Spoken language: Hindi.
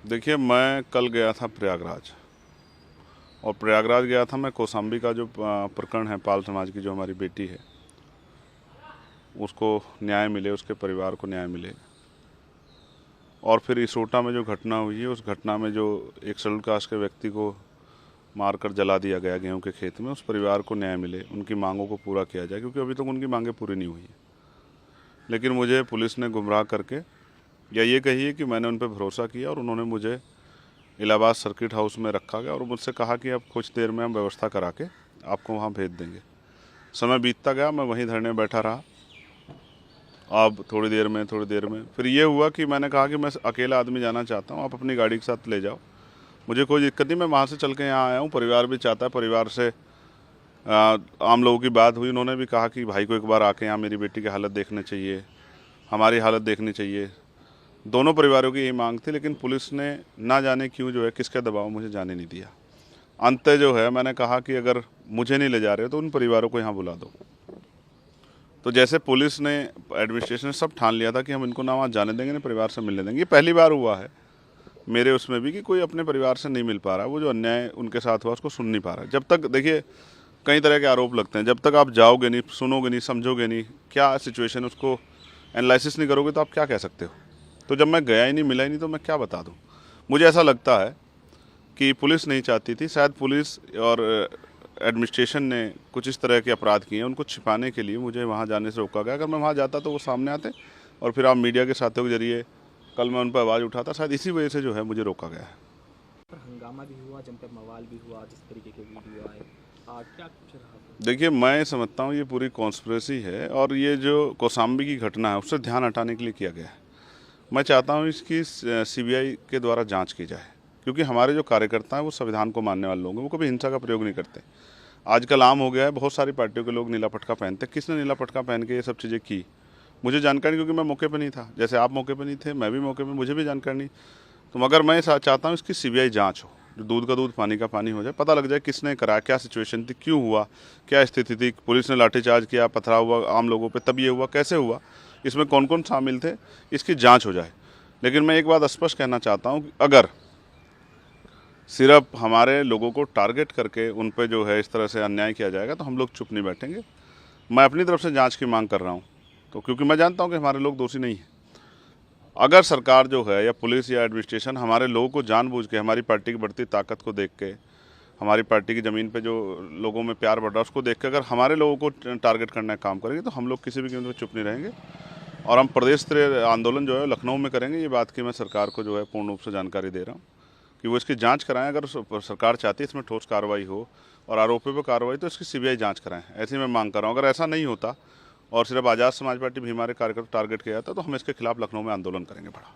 देखिए, मैं कल गया था प्रयागराज, और प्रयागराज गया था मैं कौशाम्बी का जो प्रकरण है, पाल समाज की जो हमारी बेटी है, उसको न्याय मिले, उसके परिवार को न्याय मिले। और फिर इसोटा में जो घटना हुई है, उस घटना में जो एक शेड्यूल कास्ट के व्यक्ति को मारकर जला दिया गया गेहूं के खेत में, उस परिवार को न्याय मिले, उनकी मांगों को पूरा किया जाए, क्योंकि अभी तक उनकी मांगें पूरी नहीं हुई है। लेकिन मुझे पुलिस ने गुमराह करके, या ये कहिए कि मैंने उन पर भरोसा किया और उन्होंने मुझे इलाहाबाद सर्किट हाउस में रखा गया और मुझसे कहा कि अब कुछ देर में हम व्यवस्था करा के आपको वहाँ भेज देंगे। समय बीतता गया, मैं वहीं धरने में बैठा रहा। अब थोड़ी देर में फिर ये हुआ कि मैंने कहा कि मैं अकेला आदमी जाना चाहता हूँ, आप अपनी गाड़ी के साथ ले जाओ, मुझे कोई दिक्कत नहीं, मैं वहाँ से चल के यहाँ आया हूँ। परिवार भी चाहता है, परिवार से आम लोगों की बात हुई, उन्होंने भी कहा कि भाई को एक बार आके यहाँ मेरी बेटी की हालत देखनी चाहिए, हमारी हालत देखनी चाहिए। दोनों परिवारों की यही मांग थी, लेकिन पुलिस ने ना जाने क्यों जो है, किसके दबाव में मुझे जाने नहीं दिया। अंत जो है, मैंने कहा कि अगर मुझे नहीं ले जा रहे हो तो उन परिवारों को यहाँ बुला दो। तो जैसे पुलिस ने, एडमिनिस्ट्रेशन ने सब ठान लिया था कि हम इनको ना वहाँ जाने देंगे, ना परिवार से मिलने देंगे। ये पहली बार हुआ है मेरे उसमें भी कि कोई अपने परिवार से नहीं मिल पा रहा, वो जो अन्याय उनके साथ हुआ उसको सुन नहीं पा रहा। जब तक, देखिए, कई तरह के आरोप लगते हैं, जब तक आप जाओगे नहीं, सुनोगे नहीं, समझोगे नहीं क्या सिचुएशन, उसको एनालिसिस नहीं करोगे, तो आप क्या कह सकते हो। तो जब मैं गया ही नहीं, मिला ही नहीं, तो मैं क्या बता दूँ। मुझे ऐसा लगता है कि पुलिस नहीं चाहती थी, शायद पुलिस और एडमिनिस्ट्रेशन ने कुछ इस तरह के अपराध किए हैं, उनको छिपाने के लिए मुझे वहाँ जाने से रोका गया। अगर मैं वहाँ जाता तो वो सामने आते, और फिर आप मीडिया के साथियों के जरिए कल मैं उन पर आवाज़ उठाता। शायद इसी वजह से जो है मुझे रोका गया है। हंगामा भी हुआ, जमकर बवाल भी हुआ, जिस तरीके के वीडियो आए, क्या कुछ रहा? देखिए, मैं समझता हूँ ये पूरी कॉन्स्पिरेसी है, और ये जो कौशाम्बी की घटना है उससे ध्यान हटाने के लिए किया गया है। मैं चाहता हूँ इसकी सीबीआई के द्वारा जांच की जाए, क्योंकि हमारे जो कार्यकर्ता हैं वो संविधान को मानने वाले लोग हैं, वो कभी हिंसा का प्रयोग नहीं करते। आजकल आम हो गया है, बहुत सारी पार्टियों के लोग नीला पटका पहनते हैं। किसने नीला पटका पहन के ये सब चीज़ें की, मुझे जानकारी, क्योंकि मैं मौके पर नहीं था। जैसे आप मौके पर नहीं थे, मैं भी मौके पर, मुझे भी जानकारी नहीं। तो मगर मैं चाहता हूँ इसकी सीबीआई जांच हो, जो दूध का दूध पानी का पानी हो जाए, पता लग जाए किसने कराया, क्या सिचुएशन थी, क्यों हुआ, क्या स्थिति थी, पुलिस ने लाठीचार्ज किया, पथराव हुआ आम लोगों पे, तब ये हुआ, कैसे हुआ, इसमें कौन कौन शामिल थे, इसकी जांच हो जाए। लेकिन मैं एक बात स्पष्ट कहना चाहता हूँ कि अगर सिर्फ हमारे लोगों को टारगेट करके उन पे जो है इस तरह से अन्याय किया जाएगा, तो हम लोग चुप नहीं बैठेंगे। मैं अपनी तरफ से जांच की मांग कर रहा हूँ, तो क्योंकि मैं जानता हूँ कि हमारे लोग दोषी नहीं हैं। अगर सरकार जो है, या पुलिस या एडमिनिस्ट्रेशन, हमारे लोगों को जानबूझ के, हमारी पार्टी की बढ़ती ताकत को देख के, हमारी पार्टी की ज़मीन पे जो लोगों में प्यार बढ़ रहा है उसको देख के, अगर हमारे लोगों को टारगेट करने का काम करेंगे, तो हम लोग किसी भी कीमत पर चुप नहीं रहेंगे। और हम प्रदेश स्तरीय आंदोलन जो है लखनऊ में करेंगे। ये बात की मैं सरकार को जो है पूर्ण रूप से जानकारी दे रहा हूँ कि वो इसकी जांच कराएं। अगर सरकार चाहती है इसमें ठोस कार्रवाई हो और आरोपियों पर कार्रवाई, तो इसकी सीबीआई जांच कराएं। ऐसी मैं मांग कर रहा हूँ। अगर ऐसा नहीं होता और सिर्फ आज़ाद समाज पार्टी भी हमारे कार्यकर्ता टारगेट किया जाता, तो हम इसके खिलाफ लखनऊ में आंदोलन करेंगे बड़ा।